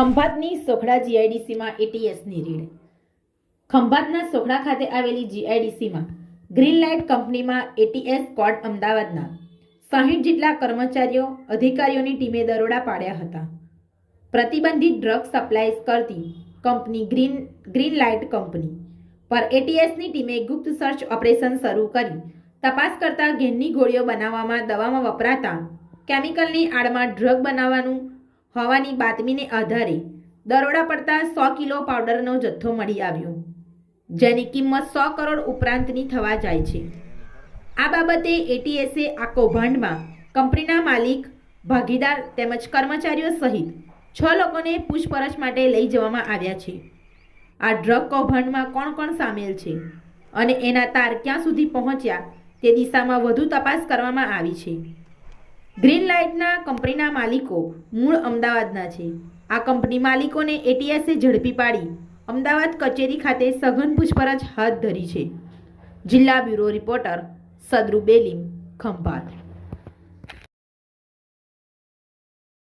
ખંભાતની Sokhda જીઆઈડીસીમાં એટીએસની red. ખંભાતના Sokhda ખાતે આવેલી જીઆઈડીસીમાં green light કંપનીમાં એટીએસ કોર્ટ અમદાવાદના 60 જેટલા કર્મચારીઓ અધિકારીઓની ટીમે દરોડા પાડ્યા હતા। પ્રતિબંધિત ડ્રગ સપ્લાય કરતી કંપની ગ્રીન લાઇટ કંપની પર એટીએસની ટીમે ગુપ્ત સર્ચ ઓપરેશન શરૂ કરી તપાસ કરતા ઘેનની ગોળીઓ બનાવવામાં દવામાં વપરાતા કેમિકલની આડમાં ડ્રગ બનાવવાનું હોવાની બાતમીને આધારે દરોડા પડતા 100 કિલો પાવડરનો જથ્થો મળી આવ્યો, જેની કિંમત 100 કરોડ ઉપરાંતની થવા જાય છે। આ બાબતે એટીએસે આ કૌભાંડમાં કંપનીના માલિક, ભાગીદાર તેમજ કર્મચારીઓ સહિત 6 લોકોને પૂછપરછ માટે લઈ જવામાં આવ્યા છે। આ ડ્રગ કૌભાંડમાં કોણ કોણ સામેલ છે અને એના તાર ક્યાં સુધી પહોંચ્યા તે દિશામાં વધુ તપાસ કરવામાં આવી છે। ગ્રીન લાઇટના કંપનીના માલિકો મૂળ અમદાવાદના છે। આ કંપની માલિકોને એટીએસે ઝડપી પાડી અમદાવાદ કચેરી ખાતે સઘન પૂછપરછ હાથ ધરી છે। જિલ્લા બ્યુરો રિપોર્ટર સદરુ બેલીમ, ખંભાત।